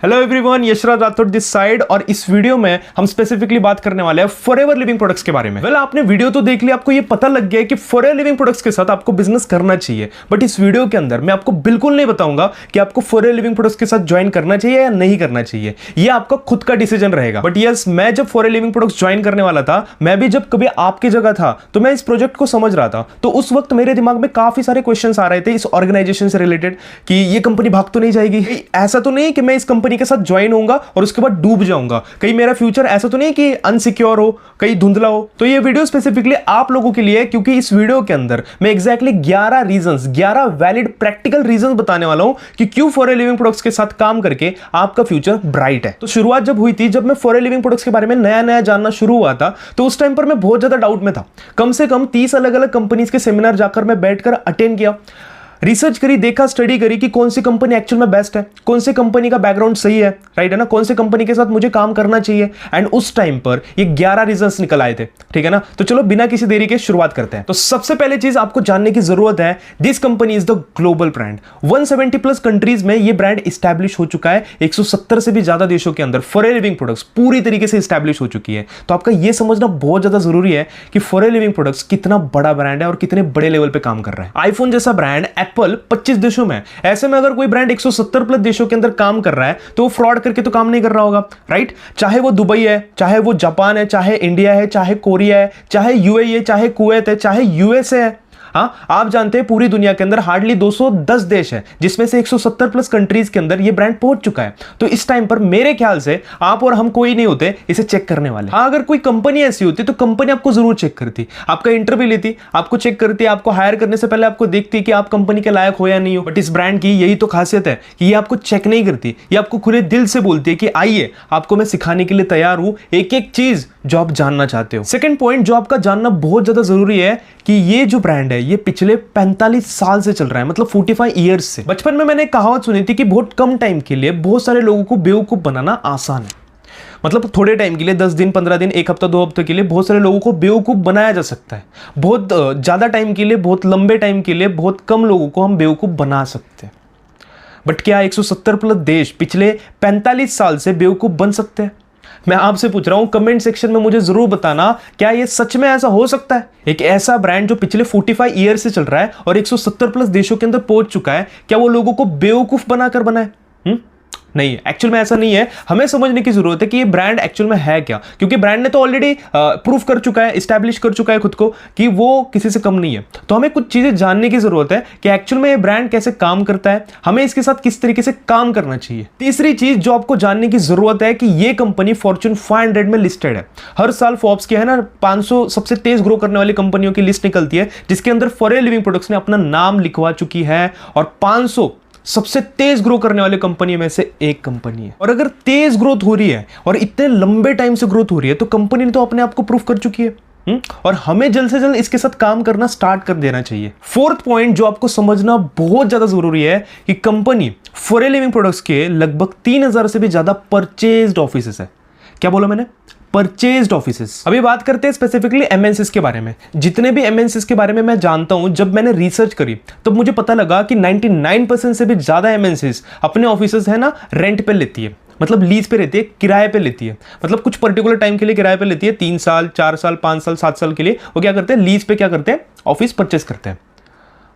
Hello everyone, Yashraj Rathore this side. और इस video में हम स्पेसिफिकली बात करने वाले हैं फॉरएवर लिविंग प्रोडक्ट्स के बारे में। आपने वीडियो तो देख लिया, आपको ये पता लग गया कि फॉरएवर लिविंग प्रोडक्ट्स के साथ आपको बिजनेस करना चाहिए। बट इस वीडियो के अंदर मैं आपको बिल्कुल नहीं बताऊंगा कि आपको फॉरएवर लिविंग प्रोडक्ट्स के साथ ज्वाइन करना चाहिए या नहीं करना चाहिए। ये आपका खुद का डिसीजन रहेगा। बट यस, मैं जब फॉरएवर लिविंग प्रोडक्ट्स ज्वाइन करने वाला था, मैं भी जब कभी आपकी जगह था तो मैं इस प्रोजेक्ट को समझ रहा था। तो उस वक्त मेरे दिमाग में काफी सारे क्वेश्चंस आ रहे थे इस ऑर्गेनाइजेशन से रिलेटेड कि ये कंपनी भाग तो नहीं जाएगी, ऐसा तो नहीं कि मैं इस कंपनी के साथ ज्वाइन होऊंगा और उसके बाद डूब जाऊंगा, कहीं मेरा फ्यूचर ऐसा तो नहीं कि अनसिक्योर हो, कहीं धुंधला हो। तो ये वीडियो स्पेसिफिकली आप लोगों के लिए है, क्योंकि इस वीडियो के अंदर मैं एग्जैक्टली 11 वैलिड प्रैक्टिकल रीजंस बताने वाला हूं कि क्यों फॉरएवर लिविंग प्रोडक्ट्स के साथ काम करके आपका फ्यूचर ब्राइट है। तो शुरुआत जब हुई थी, जब मैं फॉरएवर लिविंग प्रोडक्ट्स के बारे में नया जानना शुरू हुआ था, तो उस टाइम पर मैं बहुत ज्यादा डाउट में था। कम से कम 30 अलग अलग कंपनीज के सेमिनार जाकर मैं बैठकर अटेंड किया, रिसर्च करी, देखा, स्टडी करी कि कौन सी कंपनी एक्चुअल में बेस्ट है, कौन सी कंपनी का बैकग्राउंड सही है, राइट है ना, कौन सी कंपनी के साथ मुझे काम करना चाहिए। एंड उस टाइम पर ये 11 रीजंस निकल आए थे, ठीक है ना। तो चलो बिना किसी देरी के शुरुआत करते हैं। तो सबसे पहले चीज आपको जानने की जरूरत है, this company is the global brand. 170 plus countries में ये ब्रांड स्टैब्लिश हो चुका है। 170 से भी ज्यादा देशों के अंदर फॉरएवर लिविंग प्रोडक्ट्स पूरी तरीके से स्टैब्लिश हो चुकी है। तो आपका यह समझना बहुत ज्यादा जरूरी है कि फॉरएवर लिविंग प्रोडक्ट्स कितना बड़ा ब्रांड है और कितने बड़े लेवल पे काम कर रहा है। आईफोन जैसा ब्रांड एप्पल 25 देशों में, ऐसे में अगर कोई ब्रांड 170 प्लस देशों के अंदर काम कर रहा है तो वो फ्रॉड करके तो काम नहीं कर रहा होगा, राइट। चाहे वो दुबई है, चाहे वो जापान है, चाहे इंडिया है, चाहे कोरिया है, चाहे यूएई है, चाहे कुवैत है, चाहे यूएसए है। हाँ, आप जानते हैं पूरी दुनिया के अंदर हार्डली 210 देश है, जिसमें से 170 प्लस कंट्रीज के अंदर ये ब्रांड पहुंच चुका है। तो इस टाइम पर मेरे ख्याल से आप और हम कोई नहीं होते इसे चेक करने वाले। हाँ, अगर कोई कंपनी ऐसी होती तो कंपनी आपको जरूर चेक करती, आपका इंटरव्यू लेती, आपको चेक करती, आपको हायर करने से पहले आपको देखती कि आप कंपनी के लायक हो या नहीं हो। बट इस ब्रांड की यही तो खासियत है कि ये आपको चेक नहीं करती, ये आपको खुले दिल से बोलती है कि आइए, आपको मैं सिखाने के लिए तैयार हूं एक एक चीज जो आप जानना चाहते हो। सेकंड पॉइंट जो आपका जानना बहुत ज्यादा जरूरी है कि ये जो ब्रांड है ये पिछले 45 साल से चल रहा है, मतलब 45 ईयर्स से। बचपन में मैंने एक कहावत सुनी थी कि बहुत कम टाइम के लिए बहुत सारे लोगों को बेवकूफ बनाना आसान है। मतलब थोड़े टाइम के लिए, 10 दिन, 15 दिन, एक हफ्ता, 2 हफ्ते के लिए बहुत सारे लोगों को बेवकूफ बनाया जा सकता है। बहुत ज्यादा टाइम के लिए, बहुत लंबे टाइम के लिए बहुत कम लोगों को हम बेवकूफ बना सकते हैं। बट क्या 170 प्लस देश पिछले 45 साल से बेवकूफ बन सकते हैं? मैं आपसे पूछ रहा हूं, कमेंट सेक्शन में मुझे जरूर बताना, क्या ये सच में ऐसा हो सकता है? एक ऐसा ब्रांड जो पिछले 45 ईयर से चल रहा है और 170 प्लस देशों के अंदर पहुंच चुका है, क्या वो लोगों को बेवकूफ बनाकर बनाए? नहीं, एक्चुअल में ऐसा नहीं है। हमें समझने की जरूरत है कि ये ब्रांड एक्चुअल में है क्या, क्योंकि ब्रांड ने तो ऑलरेडी प्रूफ कर चुका है, एस्टैब्लिश कर चुका है खुद को कि वो किसी से कम नहीं है। तो हमें कुछ चीजें जानने की जरूरत है कि एक्चुअल में ये ब्रांड कैसे काम करता है, हमें इसके साथ किस तरीके से काम करना चाहिए। तीसरी चीज जो आपको जानने की जरूरत है कि ये कंपनी फॉर्च्यून 500 में लिस्टेड है। हर साल फोर्ब्स की है ना 500 सबसे तेज ग्रो करने वाली कंपनियों की लिस्ट निकलती है, जिसके अंदर फॉरएवर लिविंग प्रोडक्ट्स ने अपना नाम लिखवा चुकी है और 500 सबसे तेज ग्रो करने वाली कंपनी में से एक कंपनी है। और अगर तेज ग्रोथ हो रही है और इतने लंबे टाइम से ग्रोथ हो रही है तो कंपनी ने तो अपने आप को प्रूफ कर चुकी है। और हमें जल्द से जल्द इसके साथ काम करना स्टार्ट कर देना चाहिए। फोर्थ पॉइंट जो आपको समझना बहुत ज्यादा जरूरी है कि कंपनी फॉरएवर लिविंग प्रोडक्ट्स के लगभग 3000 से भी ज्यादा परचेज्ड ऑफिसेस है। क्या बोला मैंने? Purchased offices. अभी बात करते हैं स्पेसिफिकली एमएनसीज के बारे में। जितने भी एमएनसीज के बारे में मैं जानता हूं, जब मैंने रिसर्च करी तब मुझे पता लगा कि 99% से भी ज्यादा एमएनसीज अपने ऑफिसेस है ना रेंट पे लेती है, मतलब लीज पे रहती है, किराए पे लेती है। मतलब कुछ पर्टिकुलर टाइम के लिए किराए पे लेती है, 3 साल, 4 साल, 5 साल, 7 साल के लिए वो क्या करते हैं, लीज पे क्या करते हैं, ऑफिस परचेस करते हैं,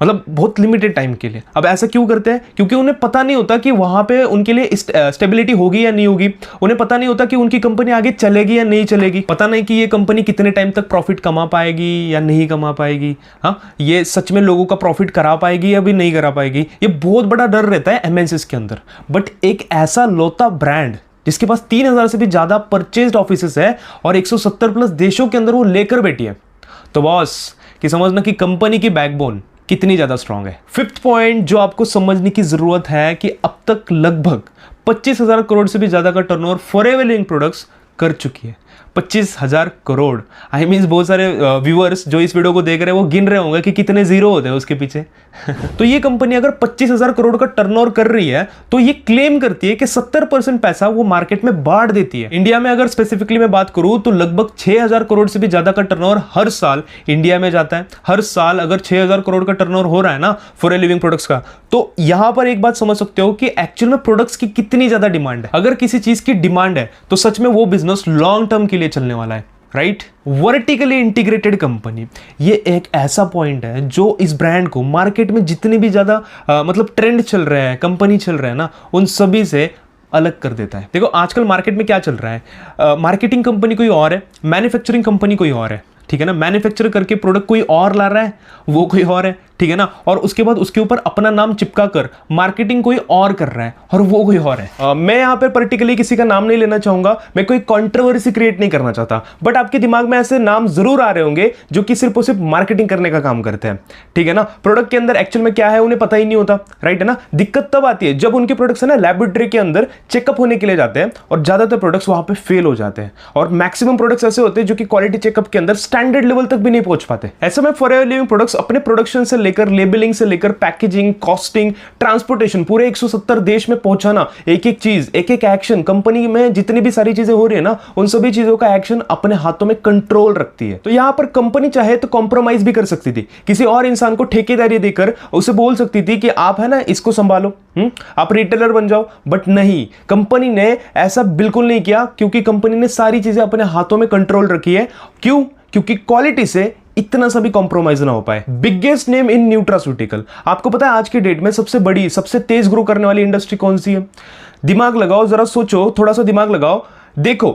मतलब बहुत लिमिटेड टाइम के लिए। अब ऐसा क्यों करते हैं? क्योंकि उन्हें पता नहीं होता कि वहां पे उनके लिए स्टेबिलिटी होगी या नहीं होगी। उन्हें पता नहीं होता कि उनकी कंपनी आगे चलेगी या नहीं चलेगी। पता नहीं कि ये कंपनी कितने टाइम तक प्रॉफिट कमा पाएगी या नहीं कमा पाएगी। हाँ, ये सच में लोगों का प्रॉफिट करा पाएगी या भी नहीं करा पाएगी, ये बहुत बड़ा डर रहता है एमएनसीज के अंदर। बट एक ऐसा लौता ब्रांड जिसके पास 3000 से भी ज्यादा परचेज्ड ऑफिसेस है और 170 प्लस देशों के अंदर वो लेकर बैठी है, तो बॉस कि समझना कि कंपनी की बैकबोन कितनी ज्यादा स्ट्रांग है। फिफ्थ पॉइंट जो आपको समझने की जरूरत है कि अब तक लगभग 25,000 करोड़ से भी ज्यादा का टर्नओवर फॉरएवर लिविंग प्रोडक्ट्स कर चुकी है। 25,000 करोड़। आई मीन बहुत सारे व्यूअर्स जो इस वीडियो को देख रहे हैं वो गिन रहे होंगे कि कितने जीरो होते हैं उसके पीछे। तो ये कंपनी अगर 25,000 करोड़ का टर्नओवर कर रही है तो ये क्लेम करती है कि 70% पैसा वो मार्केट में बांट देती है। इंडिया में अगर स्पेसिफिकली मैं बात करूं तो लगभग 6,000 करोड़ से भी ज्यादा का टर्नओवर हर साल इंडिया में जाता है। हर साल अगर 6,000 करोड़ का टर्नओवर हो रहा है ना फॉर ए लिविंग प्रोडक्ट्स का, तो यहां पर एक बात समझ सकते हो कि एक्चुअल में प्रोडक्ट्स की कितनी ज्यादा डिमांड है। अगर किसी चीज की डिमांड है तो सच में वो बिजनेस लॉन्ग टर्म के लिए चलने वाला है, राइट। वर्टिकली इंटीग्रेटेड कंपनी, ये एक ऐसा पॉइंट है जो इस ब्रांड को मार्केट में जितने भी ज्यादा मतलब ट्रेंड चल रहे हैं, कंपनी चल रहा है ना, उन सभी से अलग कर देता है। देखो आजकल मार्केट में क्या चल रहा है, मार्केटिंग कंपनी कोई और है, मैन्युफैक्चरिंग कंपनी कोई और है, ठीक है ना। मैन्युफैक्चर करके प्रोडक्ट कोई और ला रहा है, वो कोई और है, ठीक है ना। और उसके बाद उसके ऊपर अपना नाम चिपका कर मार्केटिंग कोई और कर रहा है और वो कोई और है। मैं यहाँ पे पर्टिकुलरली किसी का नाम नहीं लेना चाहूंगा, मैं कोई कंट्रोवर्सी क्रिएट नहीं करना चाहता, बट आपके दिमाग में ऐसे नाम जरूर आ रहे होंगे जो कि सिर्फ और सिर्फ मार्केटिंग करने का काम करते हैं, ठीक है ना। प्रोडक्ट के अंदर एक्चुअल में क्या है उन्हें पता ही नहीं होता, राइट है ना। दिक्कत तब आती है जब उनके प्रोडक्ट्स है ना लैबोरेटरी के अंदर चेकअप होने के लिए जाते हैं और ज्यादातर प्रोडक्ट्स वहां पे फेल हो जाते हैं, और मैक्सिमम प्रोडक्ट्स ऐसे होते हैं जो कि क्वालिटी चेकअप के अंदर स्टैंडर्ड लेवल तक भी नहीं पहुंच पाते। ऐसे में फॉरएवर लिविंग प्रोडक्ट्स अपने प्रोडक्शन से लेकर लेबलिंग से लेकर पैकेजिंग, कॉस्टिंग, ट्रांसपोर्टेशन, पूरे 170 देश में पहुंचाना, एक एक चीज, एक एक एक्शन, कंपनी में जितनी भी सारी चीजें हो रही है ना उन सभी चीजों का एक्शन अपने हाथों में कंट्रोल रखती है। तो यहां पर कंपनी चाहे तो कॉम्प्रोमाइज भी कर सकती थी, किसी और इंसान को ठेकेदारी देकर उसे बोल सकती थी कि आप है ना इसको संभालो, आप रिटेलर बन जाओ, बट नहीं, कंपनी ने ऐसा बिल्कुल नहीं किया, क्योंकि कंपनी ने सारी चीजें अपने हाथों में कंट्रोल रखी है। क्यों? क्योंकि क्वालिटी से इतना सा भी कॉम्प्रोमाइज ना हो पाए। बिगेस्ट नेम इन न्यूट्रास्यूटिकल, आपको पता है आज की डेट में सबसे बड़ी, सबसे तेज ग्रो करने वाली इंडस्ट्री कौन सी है? दिमाग लगाओ, जरा सोचो, थोड़ा सा दिमाग लगाओ, देखो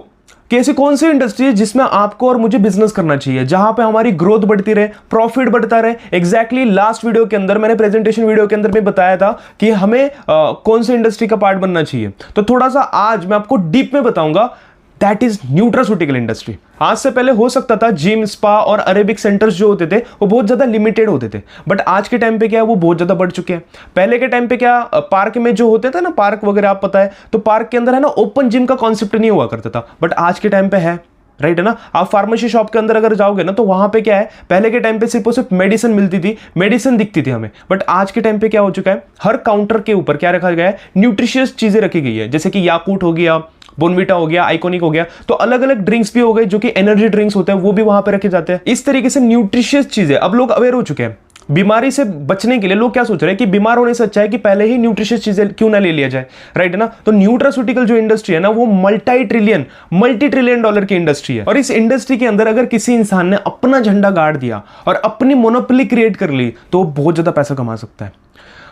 कि ऐसी कौन सी इंडस्ट्री है जिसमें आपको और मुझे बिजनेस करना चाहिए, जहां पे हमारी ग्रोथ बढ़ती रहे, प्रॉफिट बढ़ता रहे। एग्जैक्टली लास्ट वीडियो के अंदर, मैंने प्रेजेंटेशन वीडियो के अंदर में बताया था कि हमें कौन सी इंडस्ट्री का पार्ट बनना चाहिए। तो थोड़ा सा आज मैं आपको डीप में बताऊंगा, दैट इज न्यूट्रास्यूटिकल इंडस्ट्री। आज से पहले हो सकता था जिम, स्पा और अरेबिक सेंटर्स जो होते थे वो बहुत ज्यादा लिमिटेड होते थे, बट आज के टाइम पे क्या है वो बहुत ज्यादा बढ़ चुके हैं। पहले के टाइम पे क्या पार्क में जो होते थे ना, पार्क वगैरह आप पता है, तो पार्क के अंदर है ना ओपन जिम का कॉन्सेप्ट नहीं हुआ करता था, बट आज के टाइम पे है, राइट है ना। आप फार्मेसी शॉप के अंदर अगर जाओगे ना तो वहां पे क्या है, पहले के टाइम पे सिर्फ और सिर्फ मेडिसिन मिलती थी, मेडिसिन दिखती थी हमें, बट आज के टाइम पे क्या हो चुका है, हर काउंटर के ऊपर क्या रखा गया है, न्यूट्रिशियस चीजें रखी गई है, जैसे कि याकूट हो गया, बोनविटा हो गया, आइकॉनिक हो गया, तो अलग अलग ड्रिंक्स भी हो गए जो कि एनर्जी ड्रिंक्स होते हैं, वो भी वहां पे रखे जाते हैं। इस तरीके से न्यूट्रिशियस चीजें, अब लोग अवेयर हो चुके हैं। बीमारी से बचने के लिए लोग क्या सोच रहे हैं कि बीमार होने से अच्छा है कि पहले ही न्यूट्रिशियस चीजें क्यों ना ले लिया जाए, राइट है ना। तो न्यूट्रास्यूटिकल जो इंडस्ट्री है ना वो मल्टी ट्रिलियन डॉलर की इंडस्ट्री है, और इस इंडस्ट्री के अंदर अगर किसी इंसान ने अपना झंडा गाड़ दिया और अपनी मोनोपोली क्रिएट कर ली तो बहुत ज्यादा पैसा कमा सकता है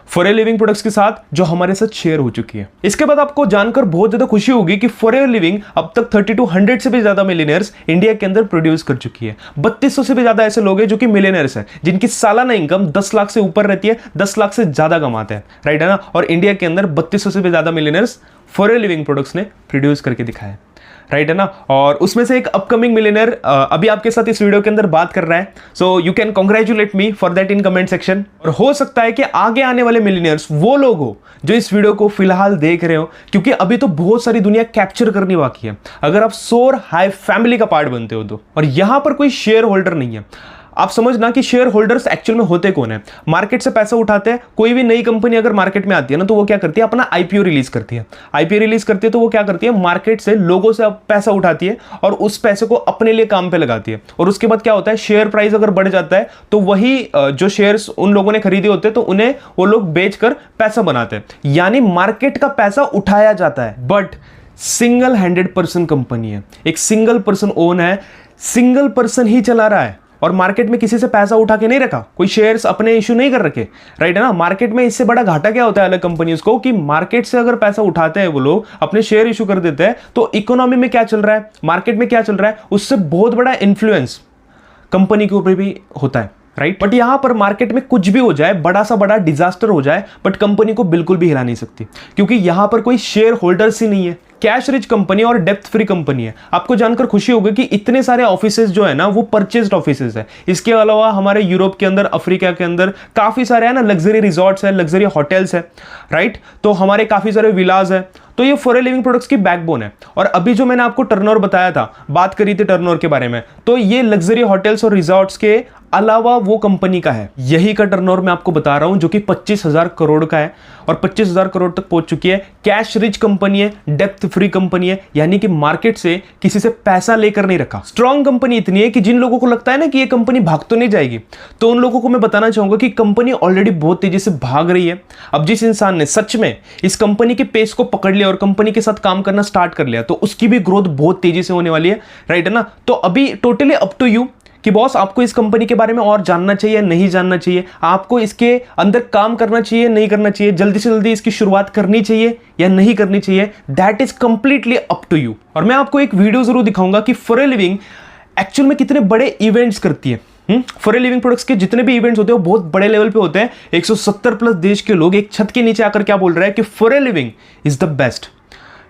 फॉरएवर लिविंग प्रोडक्ट्स के साथ, जो हमारे साथ शेयर हो चुकी है। इसके बाद आपको जानकर बहुत ज्यादा खुशी होगी कि फॉरएवर लिविंग अब तक 3200 से भी ज्यादा मिलियनर्स इंडिया के अंदर प्रोड्यूस कर चुकी है। 3200 से भी ज्यादा ऐसे लोग हैं जो कि मिलियनर्स हैं, जिनकी सालाना इनकम 10 लाख से ऊपर रहती है, 10 लाख से ज्यादा कमाते हैं, राइट है ना। और इंडिया के अंदर 3200 से भी ज्यादा मिलियनर्स फॉरएवर लिविंग प्रोडक्ट्स ने प्रोड्यूस करके दिखाया, राइट है ना। और उसमें से एक अपकमिंग मिलियनर अभी आपके साथ इस वीडियो के अंदर बात कर रहा है, so you can congratulate me for that in comment section. और हो सकता है कि आगे आने वाले मिलियनर्स वो लोग हो जो इस वीडियो को फिलहाल देख रहे हो, क्योंकि अभी तो बहुत सारी दुनिया कैप्चर करनी बाकी है अगर आप सोर हाई फैमिली का पार्ट बनते हो तो। और यहां पर कोई शेयर होल्डर नहीं है। आप समझना कि शेयर होल्डर्स एक्चुअल में होते कौन है। मार्केट से पैसा उठाते हैं, कोई भी नई कंपनी अगर मार्केट में आती है ना तो वो क्या करती है, अपना आईपीओ रिलीज करती है। आईपीओ रिलीज करती है तो वो क्या करती है, मार्केट से लोगों से पैसा उठाती है और उस पैसे को अपने लिए काम पे लगाती है। और उसके बाद क्या होता है, शेयर प्राइस अगर बढ़ जाता है तो वही जो शेयर्स उन लोगों ने खरीदे होते हैं तो उन्हें वो लोग बेचकर पैसा बनाते हैं, यानी मार्केट का पैसा उठाया जाता है। But single handed person company है, एक सिंगल पर्सन ओन है, सिंगल पर्सन ही चला रहा है, और मार्केट में किसी से पैसा उठा के नहीं रखा, कोई शेयर्स अपने इश्यू नहीं कर रखे, राइट है ना। मार्केट में इससे बड़ा घाटा क्या होता है अलग कंपनीज को, कि मार्केट से अगर पैसा उठाते हैं वो लोग, अपने शेयर इश्यू कर देते हैं, तो इकोनॉमी में क्या चल रहा है, मार्केट में क्या चल रहा है, उससे बहुत बड़ा इन्फ्लुएंस कंपनी के ऊपर भी होता है, राइट। बट यहां पर मार्केट में कुछ भी हो जाए, बड़ा सा बड़ा डिजास्टर हो जाए, बट कंपनी को बिल्कुल भी हिला नहीं सकती, क्योंकि यहां पर कोई शेयर होल्डर्स ही नहीं है। कैश रिच कंपनी और डेप्थ फ्री कंपनी है। आपको जानकर खुशी होगी कि इतने सारे ऑफिसेज जो है ना वो परचेज्ड ऑफिसेज है। इसके अलावा हमारे यूरोप के अंदर, अफ्रीका के अंदर काफी सारे है ना लग्जरी रिजॉर्ट्स है, लग्जरी होटल्स है, राइट। तो हमारे काफी सारे विलाज है। तो ये फॉरेन लिविंग प्रोडक्ट्स की बैकबोन है। और अभी जो मैंने आपको टर्नओवर बताया था, बात करी थी टर्नओवर के बारे में, तो ये लग्जरी होटल्स और रिजॉर्ट्स के अलावा वो कंपनी का है। यही का टर्नओवर मैं आपको बता रहा हूं, जो कि 25,000 करोड़ का है और 25,000 करोड़ तक पहुंच चुकी है। कैश रिच कंपनी है, डेप्थ फ्री कंपनी है, यानी कि मार्केट से किसी से पैसा लेकर नहीं रखा। स्ट्रॉन्ग कंपनी इतनी है कि जिन लोगों को लगता है ना कि ये कंपनी भाग तो नहीं जाएगी, तो उन लोगों को मैं बताना चाहूंगा कि कंपनी ऑलरेडी बहुत तेजी से भाग रही है। अब जिस इंसान ने सच में इस कंपनी के पेस को पकड़ लिया और कंपनी के साथ काम करना स्टार्ट कर लिया, तो उसकी भी ग्रोथ बहुत तेजी से होने वाली है, राइट है ना। तो अभी टोटली अप टू यू कि बॉस आपको इस कंपनी के बारे में और जानना चाहिए, नहीं जानना चाहिए, आपको इसके अंदर काम करना चाहिए, नहीं करना चाहिए, जल्दी से जल्दी इसकी शुरुआत करनी चाहिए या नहीं करनी चाहिए, that is completely up to you. और मैं आपको एक वीडियो जरूर दिखाऊंगा कि फॉरेन लिविंग एक्चुअल में कितने बड़े इवेंट्स करती है। फॉरेन लिविंग प्रोडक्ट्स के जितने भी इवेंट्स होते हैं वो बहुत बड़े लेवल पे होते हैं। 170 प्लस देश के लोग एक छत के नीचे आकर क्या बोल रहे हैं कि foreign living is the best,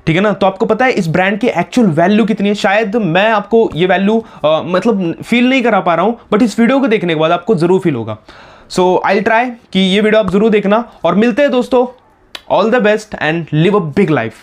ठीक है ना। तो आपको पता है इस ब्रांड की एक्चुअल वैल्यू कितनी है। शायद मैं आपको ये वैल्यू मतलब फील नहीं करा पा रहा हूं, बट इस वीडियो को देखने के बाद आपको जरूर फील होगा। सो आई ट्राई कि ये वीडियो आप जरूर देखना और मिलते हैं दोस्तों। All the best and live a big life.